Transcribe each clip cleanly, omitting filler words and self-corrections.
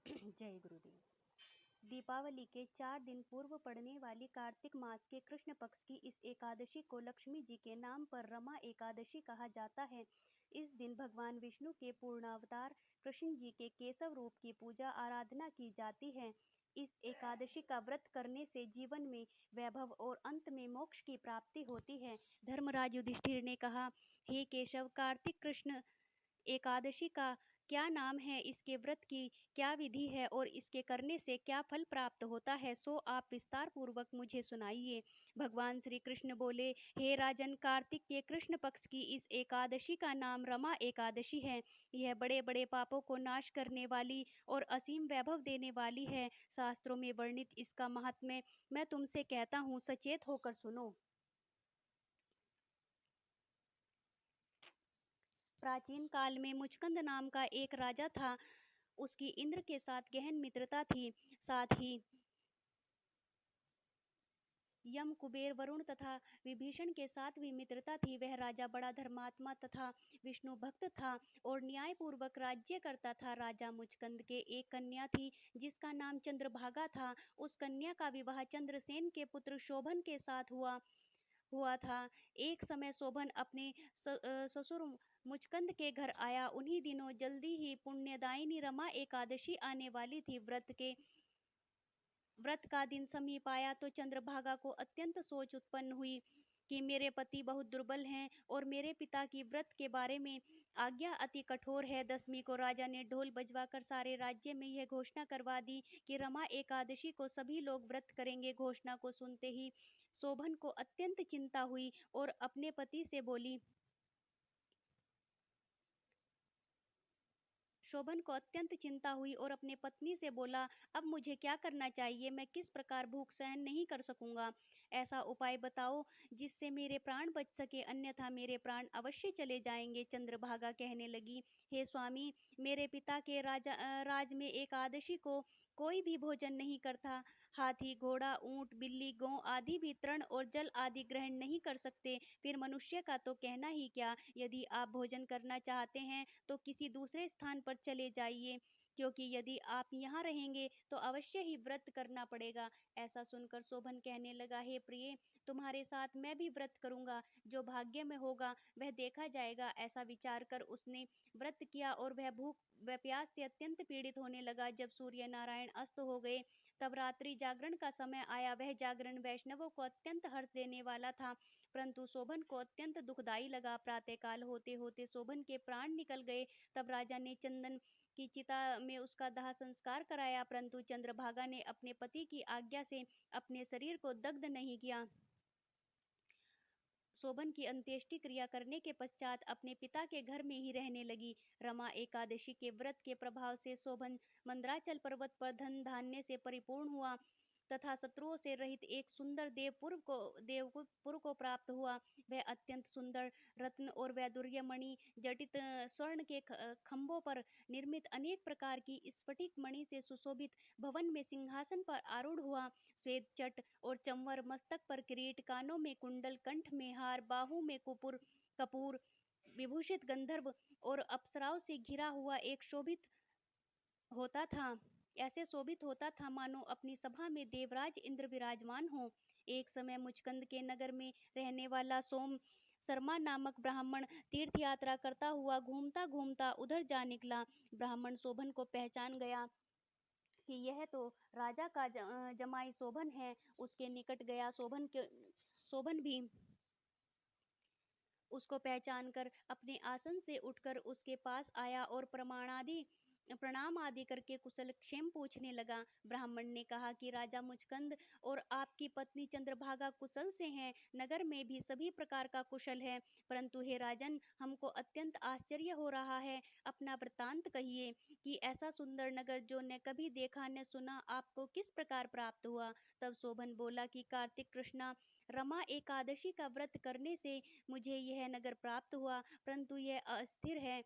जय गुरुदेव। दीपावली के 4 दिन पूर्व पड़ने वाली कार्तिक मास के कृष्ण पक्ष की इस एकादशी को लक्ष्मी जी के नाम पर रमा एकादशी कहा जाता है। इस दिन भगवान विष्णु के पूर्णावतार कृष्ण जी के केशव रूप की पूजा आराधना की जाती है। इस एकादशी का व्रत करने से जीवन में वैभव और अंत में मोक्ष की प्राप्ति होती है। धर्मराज युधिष्ठिर ने कहा, हे केशव, कार्तिक कृष्ण एकादशी का क्या नाम है, इसके व्रत की क्या विधि है और इसके करने से क्या फल प्राप्त होता है, सो आप विस्तार पूर्वक मुझे सुनाइए। भगवान श्री कृष्ण बोले, हे राजन, कार्तिक के कृष्ण पक्ष की इस एकादशी का नाम रमा एकादशी है। यह बड़े बड़े पापों को नाश करने वाली और असीम वैभव देने वाली है। शास्त्रों में वर्णित इसका महात्म्य मैं तुमसे कहता हूँ, सचेत होकर सुनो। प्राचीन काल में मुचकंद नाम का एक राजा था। उसकी इंद्र के साथ गहन मित्रता थी। साथ ही यम, कुबेर, वरुण तथा विभीषण के साथ भी मित्रता थी। वह राजा बड़ा धर्मात्मा तथा विष्णु भक्त था और न्याय पूर्वक राज्य करता था। राजा मुचकंद के एक कन्या थी जिसका नाम चंद्रभागा था। उस कन्या का विवाह चंद्रसेन के पुत्र शोभन के साथ हुआ हुआ था। एक समय शोभन अपने ससुर मुचकंद के घर आया। उन्हीं दिनों जल्दी ही पुण्यदायिनी रमा एकादशी आने वाली थी। व्रत का दिन समीप आया तो चंद्रभागा को अत्यंत सोच उत्पन्न हुई कि मेरे पति बहुत दुर्बल हैं और मेरे पिता की व्रत के बारे में आज्ञा अति कठोर है। 10वीं को राजा ने ढोल बजवाकर सारे राज्य में यह घोषणा करवा दी कि रमा एकादशी को सभी लोग व्रत करेंगे। घोषणा को सुनते ही शोभन को अत्यंत चिंता हुई और अपने पति से बोली शोभन को अत्यंत चिंता हुई और अपने पत्नी से बोला, अब मुझे क्या करना चाहिए? मैं किस प्रकार भूख सहन नहीं कर सकूंगा? ऐसा उपाय बताओ जिससे मेरे प्राण बच सके, अन्यथा मेरे प्राण अवश्य चले जाएंगे। चंद्रभागा कहने लगी, हे स्वामी, मेरे पिता के राज में एकादशी को कोई भी भोजन नहीं करता। हाथी, घोड़ा, ऊंट, बिल्ली, गौ आदि भी तृण और जल आदि ग्रहण नहीं कर सकते। फिर मनुष्य का तो कहना ही क्या। यदि आप भोजन करना चाहते हैं तो किसी दूसरे स्थान पर चले जाइए, क्योंकि यदि आप यहाँ रहेंगे तो अवश्य ही व्रत करना पड़ेगा। ऐसा सुनकर शोभन कहने लगा, हे प्रिय, तुम्हारे साथ मैं भी व्रत करूंगा। जो भाग्य में होगा वह देखा जाएगा। ऐसा विचार कर उसने व्रत किया और वह भूख व प्यास से अत्यंत पीड़ित होने लगा। जब सूर्य नारायण अस्त हो गए तब रात्रि जागरण का समय आया। वह जागरण वैष्णवों को अत्यंत हर्ष देने वाला था, परंतु शोभन को अत्यंत दुखदायी लगा। प्रातःकाल होते होते शोभन के प्राण निकल गए। तब राजा ने चंदन की चिता में उसका दाह संस्कार कराया, परंतु चंद्रभागा ने अपने पति की आज्ञा से अपने शरीर को दग्ध नहीं किया। शोभन की अंत्येष्टि क्रिया करने के पश्चात अपने पिता के घर में ही रहने लगी। रमा एकादशी के व्रत के प्रभाव से शोभन मंदराचल पर्वत पर धन धान्य से परिपूर्ण हुआ तथा शत्रुओं से रहित एक सुंदर देवपुर को प्राप्त हुआ। वह अत्यंत सुंदर रत्न और वैदुर्य मणि जटित स्वर्ण के खंभों पर निर्मित अनेक प्रकार की स्फटिक मणि से सुशोभित भवन में सिंहासन पर आरूढ़ हुआ। श्वेत चट और चंवर, मस्तक पर किरीट, कानों में कुंडल, कंठ में हार, बाहु में कपूर विभूषित गंधर्व और अप्सराओं से घिरा हुआ एक होता था ऐसे शोभित होता था मानो अपनी सभा में देवराज इंद्र विराजमान हो। एक समय मुचकंद के नगर में रहने वाला सोम शर्मा नामक ब्राह्मण तीर्थ यात्रा करता हुआ घूमता घूमता उधर जा निकला। ब्राह्मण शोभन को पहचान गया कि यह तो राजा का जमाई शोभन है। उसके निकट गया। शोभन भी उसको पहचान कर अपने आसन से उठकर उसके पास आया और प्रणाम आदि करके कुशल क्षेम पूछने लगा। ब्राह्मण ने कहा कि राजा मुचकंद और आपकी पत्नी चंद्रभागा कुशल से हैं। नगर में भी सभी प्रकार का कुशल है, परंतु हे राजन, हमको अत्यंत आश्चर्य हो रहा है। अपना वृत्तांत कहिए कि ऐसा सुंदर नगर जो न कभी देखा न सुना आपको किस प्रकार प्राप्त हुआ। तब शोभन बोला कि कार्तिक कृष्णा, रमा एकादशी का व्रत करने से मुझे यह नगर प्राप्त हुआ, परंतु यह अस्थिर है।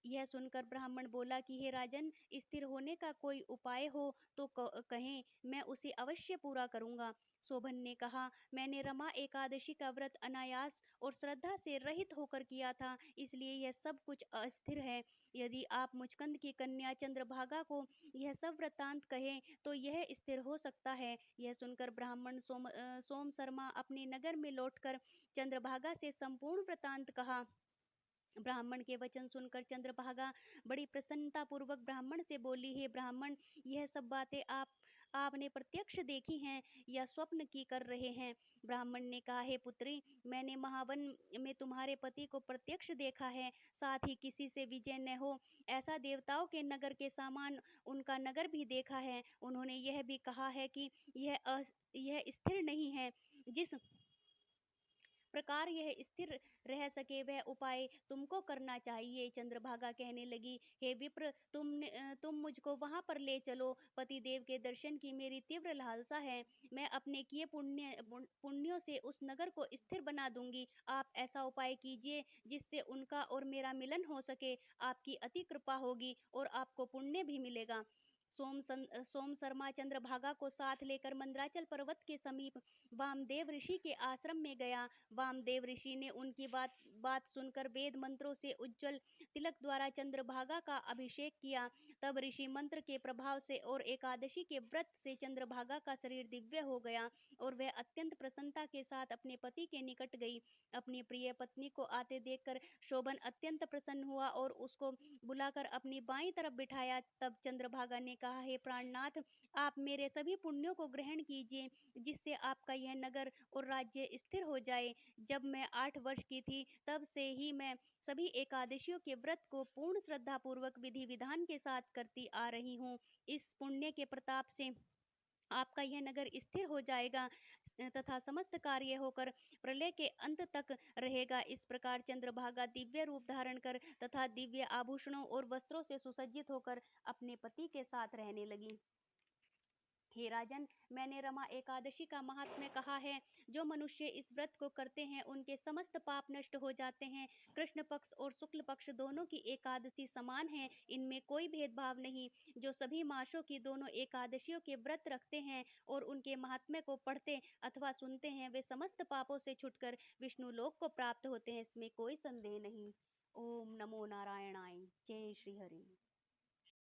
यह सुनकर ब्राह्मण बोला कि हे राजन, स्थिर होने का कोई उपाय हो तो कहें, मैं उसे अवश्य पूरा करूंगा। शोभन ने कहा, मैंने रमा एकादशी का व्रत अनायास और श्रद्धा से रहित होकर किया था, इसलिए यह सब कुछ अस्थिर है। यदि आप मुचकंद की कन्या चंद्रभागा को यह सब वृत्तांत कहें तो यह स्थिर हो सकता है। यह सुनकर ब्राह्मण सोम शर्मा अपने नगर में लौटकर चंद्रभागा से संपूर्ण वृत्तांत कहा। ब्राह्मण के वचन सुनकर चंद्रभागा बड़ी प्रसन्नता पूर्वक ब्राह्मण से बोली, हे ब्राह्मण, यह सब बातें आपने प्रत्यक्ष देखी हैं या स्वप्न की कर रहे हैं? ब्राह्मण ने कहा, हे पुत्री, मैंने महावन में तुम्हारे पति को प्रत्यक्ष देखा है, साथ ही किसी से विजय न हो ऐसा देवताओं के नगर के समान उनका नगर भी देखा है। उन्होंने यह भी कहा है कि यह स्थिर नहीं है। जिस प्रकार यह स्थिर रह सके वह उपाय तुमको करना चाहिए। चंद्रभागा कहने लगी, हे विप्र, तुम मुझको वहां पर ले चलो। पति देव के दर्शन की मेरी तीव्र लालसा है। मैं अपने किए पुण्यों से उस नगर को स्थिर बना दूंगी। आप ऐसा उपाय कीजिए जिससे उनका और मेरा मिलन हो सके। आपकी अति कृपा होगी और आपको पुण्य भी मिलेगा। सोम शर्मा चंद्रभागा को साथ लेकर मंदराचल पर्वत के समीप वामदेव ऋषि के आश्रम में गया। वामदेव ऋषि ने उनकी बात बात सुनकर वेद मंत्रों से उज्जवल तिलक द्वारा चंद्रभागा का अभिषेक किया। तब ऋषि मंत्र के प्रभाव से और एकादशी के व्रत से चंद्रभागा का शरीर दिव्य हो गया और वह अत्यंत प्रसन्नता के साथ अपने पति के निकट गई। अपनी प्रिय पत्नी को आते देखकर शोभन अत्यंत प्रसन्न हुआ और उसको बुलाकर अपनी बाईं तरफ बिठाया। तब चंद्रभागा ने कहा, हे प्राणनाथ, आप मेरे सभी पुण्यों को ग्रहण कीजिए, जिससे आपका यह नगर और राज्य स्थिर हो जाए। जब मैं 8 वर्ष की थी तब से ही मैं सभी एकादशियों के व्रत को पूर्ण श्रद्धा पूर्वक विधि विधान के साथ करती आ रही हूँ। इस पुण्य के प्रताप से आपका यह नगर स्थिर हो जाएगा तथा समस्त कार्य होकर प्रलय के अंत तक रहेगा। इस प्रकार चंद्रभागा दिव्य रूप धारण कर तथा दिव्य आभूषणों और वस्त्रों से सुसज्जित होकर अपने पति के साथ रहने लगी। हे राजन, मैंने रमा एकादशी का महात्म्य कहा है। जो मनुष्य इस व्रत को करते हैं उनके समस्त पाप नष्ट हो जाते हैं। कृष्ण पक्ष और शुक्ल पक्ष दोनों की एकादशी समान है, इनमें कोई भेदभाव नहीं। जो सभी मासों की दोनों एकादशियों के व्रत रखते हैं और उनके महात्म्य को पढ़ते अथवा सुनते हैं, वे समस्त पापों से छुटकर विष्णु लोक को प्राप्त होते हैं, इसमें कोई संदेह नहीं। ओम नमो नारायणाय। जय श्री हरि।